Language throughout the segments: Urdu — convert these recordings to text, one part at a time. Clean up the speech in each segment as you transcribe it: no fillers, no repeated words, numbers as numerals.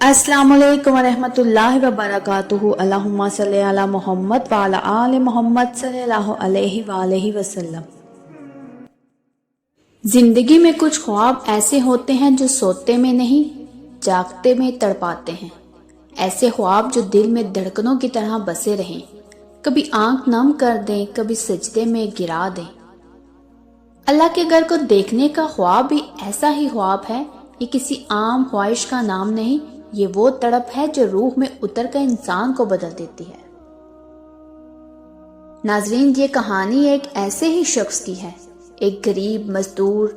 السلام علیکم ورحمۃ اللہ وبرکاتہ۔ اللہم صلی علی محمد وعلی آل محمد صلی اللہ علیہ وآلہ وسلم۔ زندگی میں کچھ خواب ایسے ہوتے ہیں جو سوتے میں نہیں جاگتے میں تڑپاتے ہیں۔ ایسے خواب جو دل میں دھڑکنوں کی طرح بسے رہیں، کبھی آنکھ نم کر دیں، کبھی سجدے میں گرا دیں۔ اللہ کے گھر کو دیکھنے کا خواب بھی ایسا ہی خواب ہے۔ یہ کسی عام خواہش کا نام نہیں، یہ وہ تڑپ ہے جو روح میں اتر کر انسان کو بدل دیتی ہے۔ ناظرین، یہ کہانی ایک ایسے ہی شخص کی ہے، ایک غریب مزدور،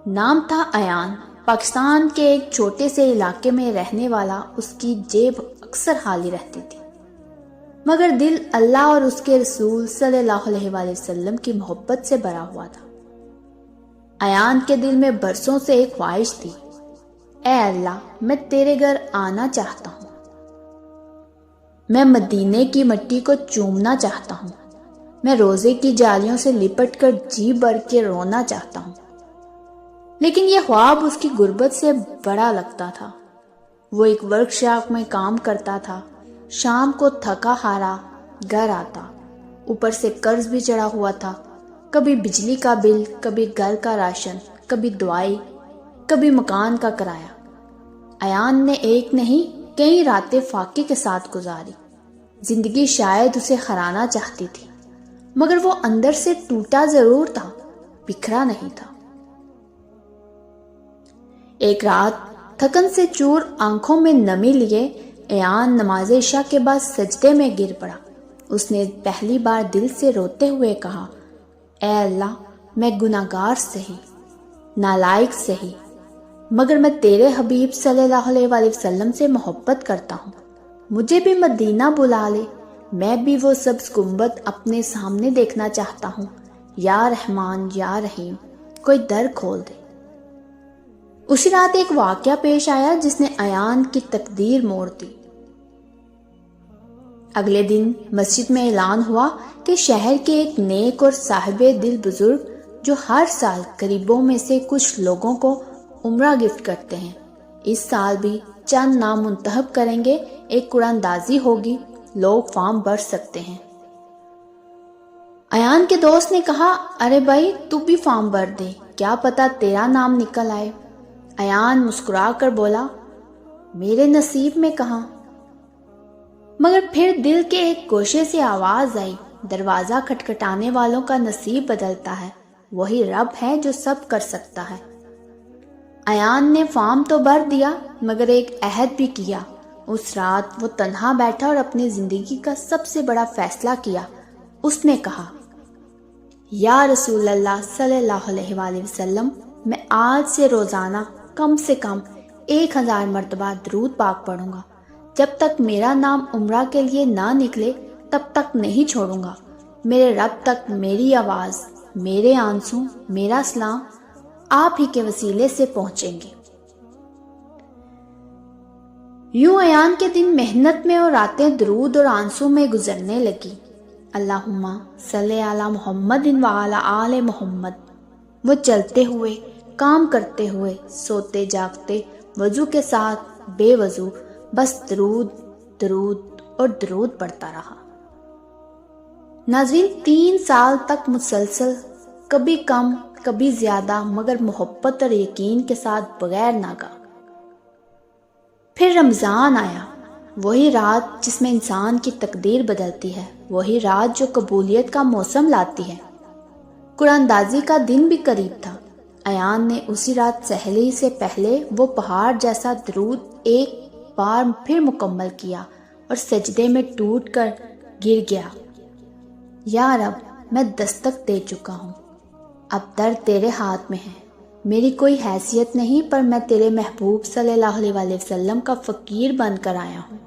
نام تھا ایان، پاکستان کے ایک چھوٹے سے علاقے میں رہنے والا۔ اس کی جیب اکثر خالی رہتی تھی، مگر دل اللہ اور اس کے رسول صلی اللہ علیہ وآلہ وسلم کی محبت سے بھرا ہوا تھا۔ ایان کے دل میں برسوں سے ایک خواہش تھی، اے اللہ، میں تیرے گھر آنا چاہتا ہوں، میں مدینے کی مٹی کو چومنا چاہتا ہوں، میں روزے کی جالیوں سے لپٹ کر جی بھر کے رونا چاہتا ہوں۔ لیکن یہ خواب اس کی غربت سے بڑا لگتا تھا۔ وہ ایک ورک شاپ میں کام کرتا تھا، شام کو تھکا ہارا گھر آتا، اوپر سے قرض بھی چڑھا ہوا تھا، کبھی بجلی کا بل، کبھی گھر کا راشن، کبھی دوائی، کبھی مکان کا کرایہ۔ ایان نے ایک نہیں کئی راتیں فاقے کے ساتھ گزاری۔ زندگی شاید اسے کھرانا چاہتی تھی، مگر وہ اندر سے ٹوٹا ضرور تھا، بکھرا نہیں تھا۔ ایک رات تھکن سے چور آنکھوں میں نمی لیے ایان نماز عشاء کے بعد سجدے میں گر پڑا۔ اس نے پہلی بار دل سے روتے ہوئے کہا، اے اللہ، میں گناہگار سہی، نالائق سہی، مگر میں تیرے حبیب صلی اللہ علیہ وآلہ وسلم سے محبت کرتا ہوں، مجھے بھی مدینہ بلا لے، میں بھی وہ سبز گنبد اپنے سامنے دیکھنا چاہتا ہوں، یا رحمان یا رحیم، کوئی در کھول دے۔ اسی رات ایک واقعہ پیش آیا جس نے ایان کی تقدیر موڑ دی۔ اگلے دن مسجد میں اعلان ہوا کہ شہر کے ایک نیک اور صاحب دل بزرگ جو ہر سال غریبوں میں سے کچھ لوگوں کو عمرہ گفٹ کرتے ہیں، اس سال بھی چند نام منتخب کریں گے، ایک قرآن دازی ہوگی، لوگ فارم بھر سکتے ہیں۔ ایان کے دوست نے کہا، ارے بھائی، تو بھی فارم بھر دے، کیا پتا تیرا نام نکل آئے۔ ایان مسکرا کر بولا، میرے نصیب میں کہاں۔ مگر پھر دل کے ایک گوشے سے آواز آئی، دروازہ کھٹکھٹانے والوں کا نصیب بدلتا ہے، وہی رب ہے جو سب کر سکتا ہے۔ ایان نے فارم تو بھر دیا، مگر ایک عہد بھی کیا۔ اس رات وہ تنہا بیٹھا اور اپنی زندگی کا سب سے بڑا فیصلہ کیا۔ اس نے کہا، یا رسول اللہ صلی اللہ علیہ وآلہ وسلم، میں آج سے روزانہ کم سے کم 1000 مرتبہ درود پاک پڑھوں گا۔ جب تک میرا نام عمرہ کے لیے نہ نکلے تب تک نہیں چھوڑوں گا۔ میرے رب تک میری آواز، میرے آنسو، میرا سلام آپ ہی کے وسیلے سے پہنچیں گے۔ یوں ایان کے دن محنت میں اور راتیں درود اور آنسو میں گزرنے لگی۔ اللہم صلی علی محمد وعلی آل محمد۔ وہ چلتے ہوئے، کام کرتے ہوئے، سوتے جاگتے، وضو کے ساتھ، بے وضو، بس درود درود اور درود پڑھتا رہا۔ ناظرین، 3 سال تک مسلسل، کبھی کم کبھی زیادہ، مگر محبت اور یقین کے ساتھ، بغیر ناگا۔ پھر رمضان آیا، وہی رات جس میں انسان کی تقدیر بدلتی ہے، وہی رات جو قبولیت کا موسم لاتی ہے۔ قرآن دازی کا دن بھی قریب تھا۔ ایان نے اسی رات سحری سے پہلے وہ پہاڑ جیسا درود ایک بار پھر مکمل کیا اور سجدے میں ٹوٹ کر گر گیا، یا رب، میں دستک دے چکا ہوں، اب در تیرے ہاتھ میں ہے، میری کوئی حیثیت نہیں، پر میں تیرے محبوب صلی اللہ علیہ وآلہ وسلم کا فقیر بن کر آیا ہوں۔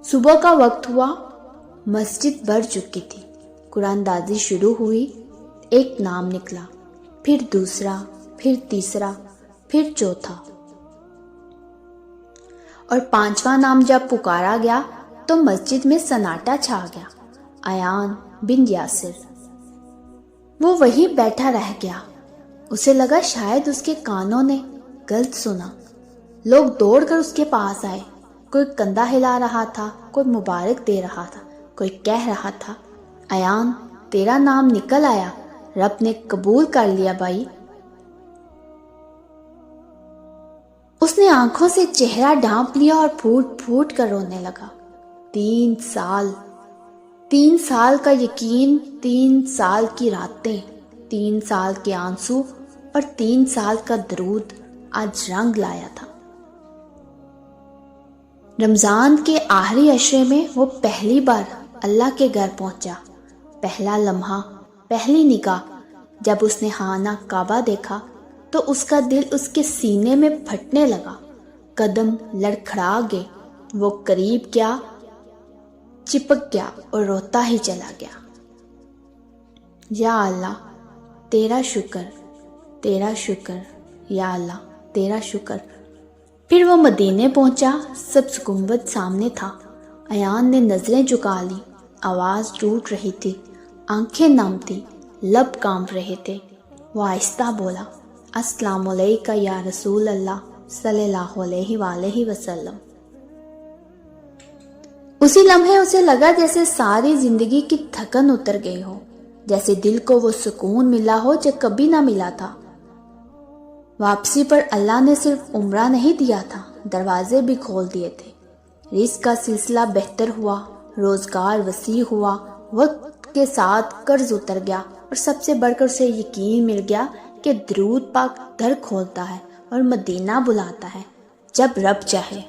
صبح کا وقت ہوا، مسجد بھر چکی تھی، قرآن دازی شروع ہوئی، ایک نام نکلا، پھر دوسرا، پھر تیسرا، پھر چوتھا، اور 5واں نام جب پکارا گیا تو مسجد میں سناٹا چھا گیا۔ ایان بن یاسر، وہ وہیں بیٹھا رہ گیا۔ اسے لگا شاید اس کے کانوں نے غلط سنا، لوگ دوڑ کر اس کے پاس آئے، کوئی کندھا ہلا رہا تھا، کوئی مبارک دے رہا تھا، کوئی کہہ رہا تھا، ایان تیرا نام نکل آیا، رب نے قبول کر لیا بھائی۔ اس نے آنکھوں سے چہرہ ڈھانپ لیا اور پھوٹ پھوٹ کر رونے لگا۔ 3 سال کا یقین، 3 سال کی راتیں، 3 سال کے آنسو اور 3 سال کا درود آج رنگ لایا تھا۔ رمضان کے آخری عشرے میں وہ پہلی بار اللہ کے گھر پہنچا۔ پہلا لمحہ، پہلی نگاہ، جب اس نے خانہ کعبہ دیکھا تو اس کا دل اس کے سینے میں پھٹنے لگا، قدم لڑکھڑا گئے، وہ قریب گیا، چپک گیا اور روتا ہی چلا گیا۔ یا اللہ تیرا شکر، تیرا شکر، یا اللہ تیرا شکر۔ پھر وہ مدینے پہنچا، سبز گنبد سامنے تھا۔ ایان نے نظریں جھکا لی، آواز ٹوٹ رہی تھی، آنکھیں نم تھی، لب کانپ رہے تھے۔ وہ آہستہ بولا، السلام علیکہ یا رسول اللہ صلی اللہ علیہ وآلہ وسلم۔ اسی لمحے اسے لگا جیسے ساری زندگی کی تھکن اتر گئی ہو، جیسے دل کو وہ سکون ملا ہو جو کبھی نہ ملا تھا۔ واپسی پر اللہ نے صرف عمرہ نہیں دیا تھا، دروازے بھی کھول دیے تھے۔ رزق کا سلسلہ بہتر ہوا، روزگار وسیع ہوا، وقت کے ساتھ قرض اتر گیا، اور سب سے بڑھ کر اسے یقین مل گیا کہ درود پاک در کھولتا ہے اور مدینہ بلاتا ہے جب رب چاہے۔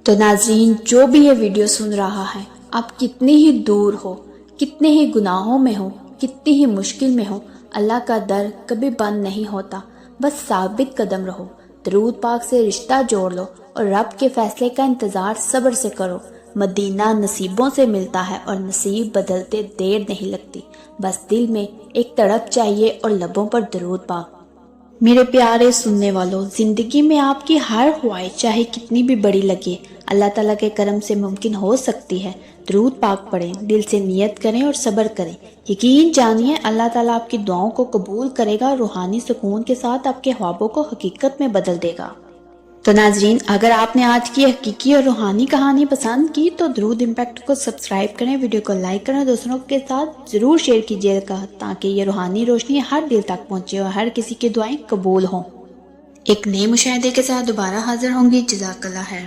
تو ناظرین، جو بھی یہ ویڈیو سن رہا ہے، آپ کتنی ہی دور ہو، کتنے ہی گناہوں میں ہو، کتنی ہی مشکل میں ہو، اللہ کا در کبھی بند نہیں ہوتا۔ بس ثابت قدم رہو، درود پاک سے رشتہ جوڑ لو اور رب کے فیصلے کا انتظار صبر سے کرو۔ مدینہ نصیبوں سے ملتا ہے اور نصیب بدلتے دیر نہیں لگتی، بس دل میں ایک تڑپ چاہیے اور لبوں پر درود پاک۔ میرے پیارے سننے والوں، زندگی میں آپ کی ہر خواہش چاہے کتنی بھی بڑی لگے، اللہ تعالیٰ کے کرم سے ممکن ہو سکتی ہے۔ درود پاک پڑھیں، دل سے نیت کریں اور صبر کریں، یقین جانیے اللہ تعالیٰ آپ کی دعاؤں کو قبول کرے گا اور روحانی سکون کے ساتھ آپ کے خوابوں کو حقیقت میں بدل دے گا۔ تو ناظرین، اگر آپ نے آج کی حقیقی اور روحانی کہانی پسند کی تو درود امپیکٹ کو سبسکرائب کریں، ویڈیو کو لائک کریں، دوستوں کے ساتھ ضرور شیئر کیجیے گا تاکہ یہ روحانی روشنی ہر دل تک پہنچے اور ہر کسی کی دعائیں قبول ہوں۔ ایک نئے مشاہدے کے ساتھ دوبارہ حاضر ہوں گی۔ جزاک اللہ خیر۔